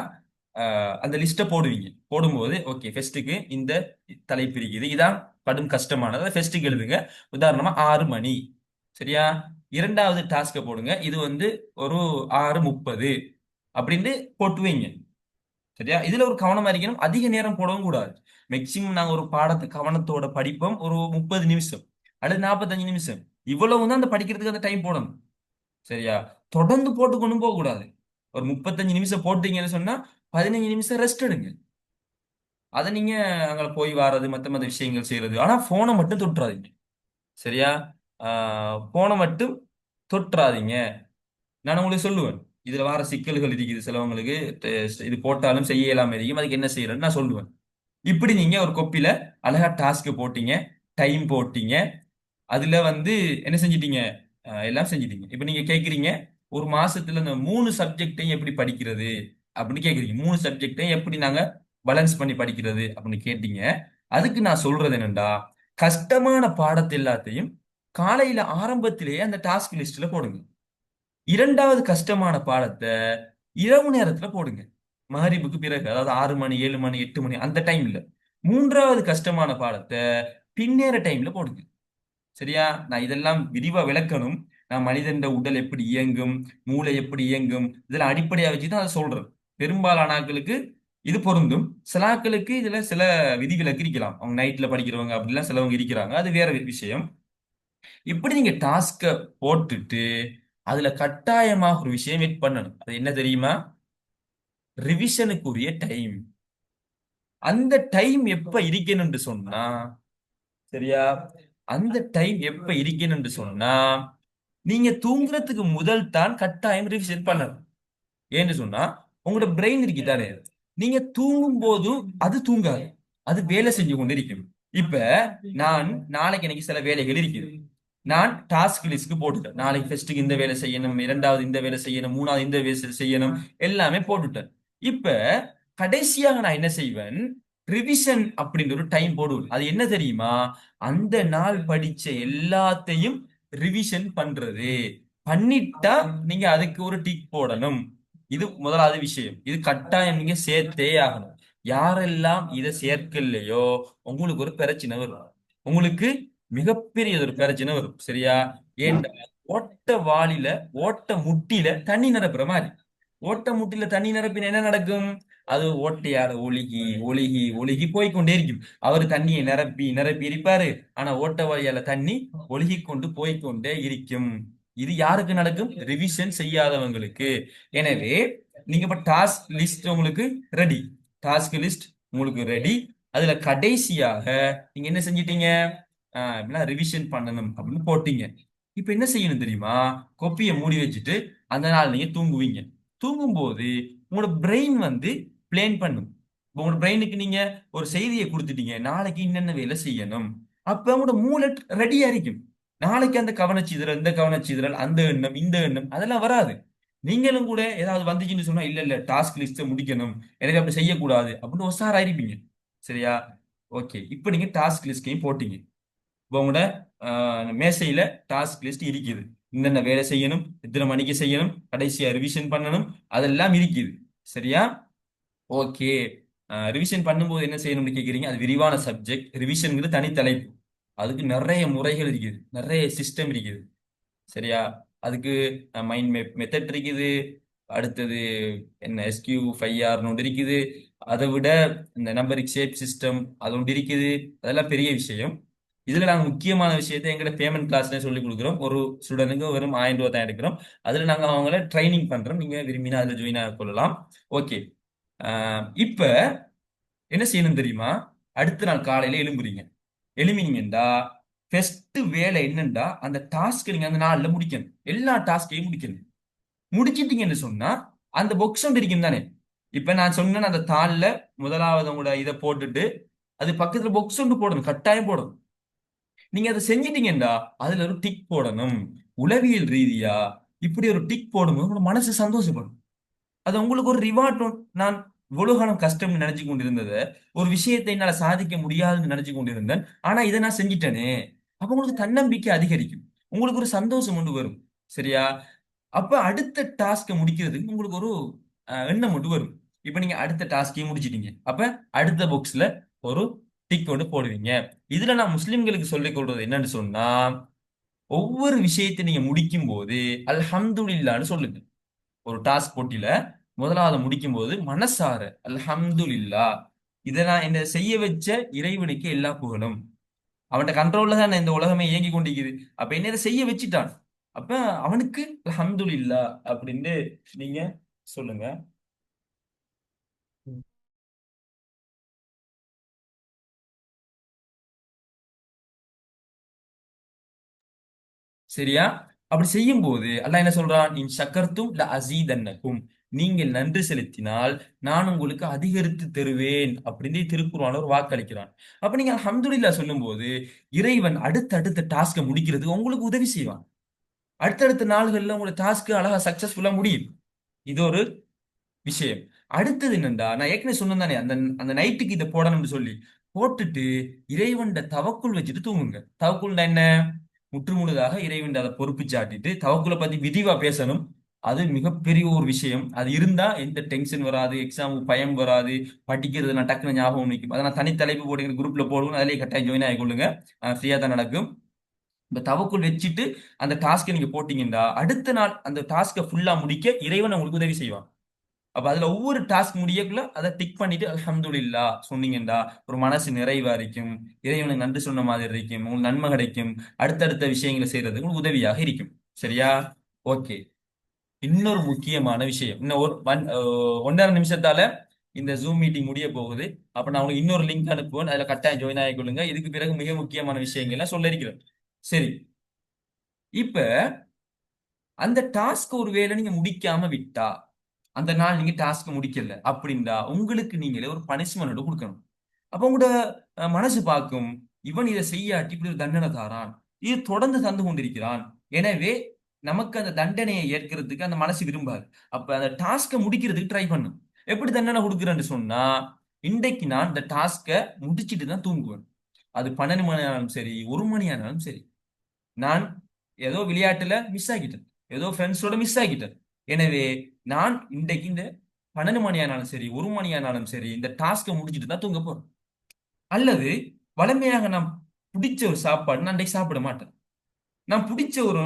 அந்த லிஸ்ட்டை போடுவீங்க. போடும்போது ஓகே ஃபெஸ்ட்டுக்கு இந்த தலைப்பு இருக்குது, இதான் கடும் கஷ்டமானது, ஃபெஸ்ட்டுக்கு எழுதுங்க. உதாரணமா 6 மணி, சரியா? இரண்டாவது டாஸ்கை போடுங்க, இது வந்து ஒரு 6:30 அப்படின்னு போட்டு வைங்க. சரியா? இதுல ஒரு கவனமா இருக்கணும், அதிக நேரம் போடவும் கூடாது. மேக்சிமம் நாங்க ஒரு பாடத்தை கவனத்தோட படிப்போம் ஒரு 30 நிமிஷம் அல்லது 45 நிமிஷம். இவ்வளவு தான் அந்த படிக்கிறதுக்கு அந்த டைம் போடணும். சரியா? தொடர்ந்து போட்டு கொண்டு போக கூடாது. ஒரு 35 நிமிஷம் போட்டீங்கன்னு சொன்னா 15 நிமிஷம் ரெஸ்ட் எடுங்க. அதை நீங்க அங்க போய் வாரது மத்த மத்த விஷயங்கள் செய்யறது, ஆனா போனை மட்டும் தொட்டுறாதீங்க. சரியா? போனை மட்டும் தொட்டுறாதீங்க. நான் உங்களுக்கு சொல்லுவேன், இதுல வர சிக்கல்கள் இருக்குது சிலவங்களுக்கு. இது போட்டாலும் செய்ய இயலாம இருக்கும், அதுக்கு என்ன செய்யறேன்னு நான் சொல்லுவேன். இப்படி நீங்க ஒரு கொப்பில அழகா டாஸ்க் போட்டீங்க, டைம் போட்டீங்க, அதுல வந்து என்ன செஞ்சிட்டீங்க? எல்லாம் செஞ்சிட்டீங்க. இப்ப நீங்க கேக்குறீங்க, ஒரு மாசத்துல இந்த 3 சப்ஜெக்டையும் எப்படி படிக்கிறது அப்படின்னு கேக்குறீங்க. 3 சப்ஜெக்டையும் எப்படி நாங்க பேலன்ஸ் பண்ணி படிக்கிறது அப்படின்னு கேட்டீங்க. அதுக்கு நான் சொல்றது என்னண்டா, கஷ்டமான பாடத்தை எல்லாத்தையும் காலையில ஆரம்பத்திலேயே அந்த டாஸ்க் லிஸ்ட்ல போடுங்க. இரண்டாவது கஷ்டமான பாடத்தை இரவு நேரத்துல போடுங்க. மகரிபுக்கு பிறகு, அதாவது 6 மணி 7 மணி 8 மணி அந்த டைம்ல. மூன்றாவது கஷ்டமான பாடத்தை பின்னேற டைம்ல போடுங்க. சரியா? நான் இதெல்லாம் விரிவா விளக்கணும். நான் மனிதன் உடல் எப்படி இயங்கும், மூளை எப்படி இயங்கும், இதெல்லாம் அடிப்படையா வச்சுதான் அதை சொல்றேன். பெரும்பாலான ஆட்களுக்கு இது பொருந்தும். சில ஆட்களுக்கு இதுல சில விதிவிலக்கு இருக்கலாம். அவங்க நைட்ல படிக்கிறவங்க அப்படிலாம் சிலவங்க இருக்கிறாங்க, அது வேற விஷயம். இப்படி நீங்க டாஸ்க போட்டுட்டு அதுல கட்டாயமா ஒரு விஷயம் வெயிட் பண்ணணும். அது என்ன தெரியுமா? ரிவிஷனுக்குரிய டைம். அந்த டைம் எப்ப இருக்கணும்னு சொன்னா, சரியா, அந்த டைம் எப்ப இருக்கணும்னு சொன்னா, நீங்க தூங்குறதுக்கு முதல் தான் கட்டாயம் ரிவிஷன் பண்ணணும். ஏன்னு சொன்னா, உங்களோட பிரெயின் இருக்குதானே, நீங்க தூங்கும் போது அது தூங்காது, அது வேலை செஞ்சு கொண்டு இருக்கும். இப்ப நான் நாளைக்கு எனக்கு சில வேலைகள் இருக்குது. நான் டாஸ்க் லிஸ்ட் போட்டுட்டேன். நாளைக்கு ஃபர்ஸ்ட்டுக்கு இந்த வேலை செய்யணும், இரண்டாவது இந்த வேலை செய்யணும், மூணாவது இந்த வேலை செய்யணும், எல்லாமே போட்டுட்டேன். இப்ப கடைசியாக நான் என்ன செய்வேன்? ரிவிஷன் அப்படின்ற ஒரு டைம் போடுவேன். அது என்ன தெரியுமா? அந்த நாள் படிச்ச எல்லாத்தையும் ரிவிஷன் பண்றது. பண்ணிட்டா நீங்க அதுக்கு ஒரு டிக் போடணும். இது முதலாவது விஷயம். இது கட்டாயம் நீங்க சேர்த்தே ஆகணும். யாரெல்லாம் இதை சேர்க்கலையோ உங்களுக்கு ஒரு பிரச்சனை வரும். உங்களுக்கு மிகப்பெரிய ஒரு பிரச்சனை வரும். சரியா? ஏன்டா, ஓட்ட வாளில ஓட்ட முட்டில தண்ணி நிரப்புற மாதிரி. ஓட்ட முட்டில தண்ணி நிரப்பின என்ன நடக்கும்? அது ஓட்டையால ஒழுகி ஒழுகி ஒழுகி போய்க்கொண்டே இருக்கும். அவர் தண்ணியை நிரப்பி நிரப்பி இருப்பாரு, ஆனா ஓட்ட வாளியால தண்ணி ஒழுகி கொண்டு போய்க்கொண்டே இருக்கும். இது யாருக்கு நடக்கும்? ரிவிஷன் செய்யாதவங்களுக்கு. எனவே நீங்க இப்ப டாஸ்க் லிஸ்ட் உங்களுக்கு ரெடி. டாஸ்க் லிஸ்ட் உங்களுக்கு ரெடி. அதுல கடைசியாக நீங்க என்ன செஞ்சிட்டீங்க? ரிவிஷன் பண்ணணும் அப்படின்னு போட்டீங்க. இப்ப என்ன செய்யணும் தெரியுமா? கொப்பியை மூடி வச்சுட்டு அந்த நாள் நீங்க தூங்குவீங்க. தூங்கும் போது உங்களோட பிரெயின் வந்து பிளான் பண்ணும். உங்களோட பிரெயினுக்கு நீங்க ஒரு செய்தியை கொடுத்துட்டீங்க, நாளைக்கு என்னென்ன வேலை செய்யணும். அப்ப உங்களோட மூளை ரெடியா இருக்கும். நாளைக்கு அந்த கவனச்சிதறல், இந்த கவனச்சிதறல், அந்த எண்ணம், இந்த எண்ணம் அதெல்லாம் வராது. நீங்களும் கூட ஏதாவது வந்துச்சுன்னு சொன்னா, இல்ல இல்ல டாஸ்க் லிஸ்ட் முடிக்கணும், எனக்கு அப்படி செய்யக்கூடாது அப்படின்னு உஷாராயிருப்பீங்க. சரியா? ஓகே, இப்ப நீங்க டாஸ்க் லிஸ்டையும் போட்டீங்க. இப்போ உங்களோட மேசையில டாஸ்க் லிஸ்ட் இருக்குது. என்னென்ன வேலை செய்யணும், எத்தனை மணிக்கு செய்யணும், கடைசியா ரிவிஷன் பண்ணணும், அதெல்லாம் இருக்குது. சரியா? ஓகே. ரிவிஷன் பண்ணும்போது என்ன செய்யணும்னு கேட்குறீங்க? அது விரிவான சப்ஜெக்ட். ரிவிஷனுங்கிறது தனி தலைப்பு. அதுக்கு நிறைய முறைகள் இருக்குது, நிறைய சிஸ்டம் இருக்குது. சரியா? அதுக்கு மைண்ட் மேப் மெத்தட் இருக்குது. அடுத்தது என்ன, SQ5R ஒன்று இருக்குது. அதை விட இந்த நம்பரிக் ஷேப் சிஸ்டம் அது ஒன்று இருக்குது. அதெல்லாம் பெரிய விஷயம். இதுல நாங்க முக்கியமான விஷயத்தை எங்கட பேமெண்ட் கிளாஸ்ல சொல்லி கொடுக்குறோம். ஒரு ஸ்டூடெண்ட்டுக்கு வெறும் 1000 ரூபாய் தான் எடுக்கிறோம். அதுல நாங்க அவங்கள ட்ரைனிங் பண்றோம். நீங்க விரும்பினா அதுல ஜாயின் ஆக கொள்ளலாம். ஓகே. இப்ப என்ன செய்யணும் தெரியுமா? அடுத்த நாள் காலையில எழும்புறீங்க. எழுமினீங்கடா, ஃபர்ஸ்ட் வேலை என்னண்டா, அந்த டாஸ்க் நீங்க அந்த நாள்ல முடிக்கணும். எல்லா டாஸ்கையும் முடிக்கணும். முடிச்சிட்டீங்கன்னு சொன்னா அந்த பொக்ஸ் ஒன்று இருக்கும் தானே. இப்ப நான் சொன்ன அந்த தாள்ல முதலாவது உங்களோட இதை போட்டுட்டு அது பக்கத்துல பொக்ஸ் ஒன்று போடணும், கட்டாயம் போடணும். நீங்க அதை செஞ்சிட்டீங்கடா, அதுல ஒரு டிக் போடணும். உளவியல் ரீதியா இப்படி ஒரு டிக் போடும்போது உங்களோட மனசு சந்தோஷப்படும். அது உங்களுக்கு ஒரு ரிவார்ட். நான் இவ்வளவு காலம் கஷ்டம்னு நினைச்சு கொண்டிருந்ததை, ஒரு விஷயத்தை என்னால சாதிக்க முடியாதுன்னு நினைச்சு கொண்டிருந்தேன். ஆனா இதை நான் செஞ்சிட்டேனே. அப்ப உங்களுக்கு தன்னம்பிக்கை அதிகரிக்கும். உங்களுக்கு ஒரு சந்தோஷம் கொண்டு வரும். சரியா? அப்ப அடுத்த டாஸ்க முடிக்கிறதுக்கு உங்களுக்கு ஒரு எண்ணம் கொண்டு வரும். இப்ப நீங்க அடுத்த டாஸ்கையும் முடிச்சிட்டீங்க. அப்ப அடுத்த பாக்ஸ்ல ஒரு டிக் கொண்டு போடுவீங்க. இதுல நான் முஸ்லிம்களுக்கு சொல்லிக் கொள்றது என்னன்னு சொன்னா, ஒவ்வொரு விஷயத்தை நீங்க முடிக்கும் போது அல்ஹம்துலில்லாஹ்னு சொல்லுங்க. ஒரு டாஸ்க் போட்டியில முதலாவது முடிக்கும் போது மனசார அல்ஹம்துலில்லாஹ், இதை நான் என்ன செய்ய வச்ச இறைவனுக்கு எல்லா புகழும். அவன்கிட்ட கண்ட்ரோல்ல தான் இந்த உலகமே இயங்கி கொண்டிருக்குது. அப்ப என்ன இதை செய்ய வச்சுட்டான். அப்ப அவனுக்கு அல்ஹம்துலில்லாஹ் அப்படின்னு நீங்க சொல்லுங்க. சரியா? அப்படி செய்யும் போது அல்லாஹ் என்ன சொல்றான்? இன் ஷக்கர்தும் ல அஸீதன்னகும். நீங்கள் நன்றி செலுத்தினால் நான் உங்களுக்கு அதிகரித்து தருவேன் அப்படின்னு திருக்குர்ஆன்ல ஒரு வாக்களிக்கிறான். அப்ப நீங்க அல்ஹம்துலில்லாஹ் சொல்லும்போது இறைவன் அடுத்த டாஸ்க முடிக்கிறதுக்கு உங்களுக்கு உதவி செய்வான். அடுத்தடுத்த நாள்கள்ல உங்களோட டாஸ்க் அழகா சக்சஸ்ஃபுல்லா முடியும். இது ஒரு விஷயம். அடுத்தது என்னன்னா, நான் ஏற்கனவே சொன்னேன் தானே, அந்த அந்த நைட்டுக்கு இதை போடணும்னு சொல்லி போட்டுட்டு இறைவன்ட தவக்குள் வச்சுட்டு தூங்குங்க. தவக்குள்னா என்ன? முற்று முழுதாக இறைவன் அதை பொறுப்பு சாட்டிட்டு தவக்குல பத்தி விரிவா பேசணும். அது மிகப்பெரிய ஒரு விஷயம். அது இருந்தா எந்த டென்ஷன் வராது, எக்ஸாமுக்கு பயம் வராது, படிக்கிறது நான் டக்குனு ஞாபகம் நிற்கும். அதை நான் தனி தலைப்பு போட்டு குரூப்ல போடுவேன். அதிலேயே கட்டாயம் ஜாயின் ஆகி கொள்ளுங்க. ஃப்ரீயா தான் நடக்கும். இந்த தவக்குள் வச்சுட்டு அந்த டாஸ்க்கை நீங்க போட்டீங்கன்னா அடுத்த நாள் அந்த டாஸ்க்கை ஃபுல்லா முடிக்க இறைவன் உங்களுக்கு உதவி செய்வான். அப்ப அதுல ஒவ்வொரு டாஸ்க் முடியக்குள்ள அதை டிக் பண்ணிட்டு அல்ஹம்துலில்லாஹ் சொன்னீங்கடா ஒரு மனசு நிறைவா இருக்கும். இறைவனுக்கு நன்றி சொன்ன மாதிரி இருக்கும். உங்களுக்கு நன்மை கிடைக்கும். அடுத்தடுத்த விஷயங்களை செய்யறதுக்கு உங்களுக்கு உதவியாக இருக்கும். சரியா? ஓகே. இன்னொரு முக்கியமான விஷயம். இன்னும் ஒரு 1.5 நிமிஷத்தால இந்த ஜூம் மீட்டிங் முடிய போகுது. அப்ப நான் உங்களுக்கு இன்னொரு லிங்க் அனுப்புவேன். அதுல கட்டாயம் ஜாயின் ஆகிக்கொள்ளுங்க. இதுக்கு பிறகு மிக முக்கியமான விஷயங்கள்லாம் சொல்ல இருக்கிறேன். சரி. இப்ப அந்த டாஸ்க் ஒருவேளை நீங்க முடிக்காம விட்டா, அந்த நாள் நீங்க டாஸ்க் முடிக்கல அப்படின்னா உங்களுக்கு நீங்களே ஒரு பனிஷ்மெண்ட் கொடுக்கணும். அப்ப உங்களோட மனசு பார்க்கும், இவன் இதை செய்யாட்டி இப்படி ஒரு தண்டனை தாரான், இது தொடர்ந்து தந்து கொண்டிருக்கிறான். எனவே நமக்கு அந்த தண்டனையை ஏற்கிறதுக்கு அந்த மனசு விரும்பாது. அப்ப அந்த டாஸ்கை முடிக்கிறதுக்கு ட்ரை பண்ணும். எப்படி தண்டனை கொடுக்குறேன்னு சொன்னா, இன்றைக்கு நான் இந்த டாஸ்கை முடிச்சிட்டு தான் தூங்குவேன். அது 12 மணி ஆனாலும் சரி, 1 மணி ஆனாலும் சரி. நான் ஏதோ விளையாட்டுல மிஸ் ஆகிட்டேன். ஏதோ ஃப்ரெண்ட்ஸோட மிஸ் ஆகிட்டேன். எனவே நான் இன்றைக்கு இந்த 12 மணி ஆனாலும் சரி, 1 மணி ஆனாலும் சரி, இந்த டாஸ்க்கை முடிச்சுட்டு தான் தூங்க போறேன். அல்லது வளமையாக நான் பிடிச்ச ஒரு சாப்பாடு நான் இன்றைக்கு சாப்பிட மாட்டேன். நான் பிடிச்ச ஒரு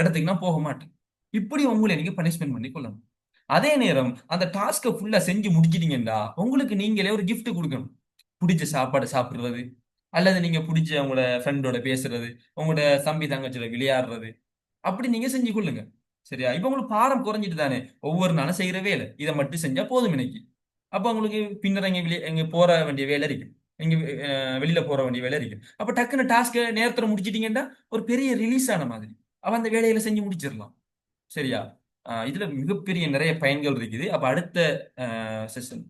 இடத்துக்கு நான் போக மாட்டேன். இப்படி உங்களை நீங்க பனிஷ்மெண்ட் பண்ணி கொள்ளணும். அதே நேரம் அந்த டாஸ்க்கை ஃபுல்லா செஞ்சு முடிச்சிட்டீங்கன்னா உங்களுக்கு நீங்களே ஒரு gift கொடுக்கணும். பிடிச்ச சாப்பாடு சாப்பிடுறது, அல்லது நீங்க பிடிச்ச உங்களோட ஃப்ரெண்டோட பேசுறது, உங்களோட தம்பி தங்கச்சியோட விளையாடுறது, அப்படி நீங்க செஞ்சு கொள்ளுங்க. சரியா? இப்ப உங்களுக்கு பாரம் குறைஞ்சிட்டு தானே. ஒவ்வொரு நாளும் செய்யற வேலை இதை மட்டும் செஞ்சா போதும் இன்னைக்கு. அப்ப உங்களுக்கு பின்னர் எங்க போற வேண்டிய வேலை இருக்கு. நீங்க வெளியில போற வேண்டிய வேலை இருக்கு. அப்ப டக்குன்னு டாஸ்க நேரத்துல முடிச்சிட்டீங்கன்னா ஒரு பெரிய ரிலீஸ் ஆன மாதிரி. அவ அந்த வேலையில செஞ்சு முடிச்சிடலாம். சரியா? இதுல மிகப்பெரிய நிறைய பயன்கள் இருக்குது. அப்ப அடுத்த செஷன்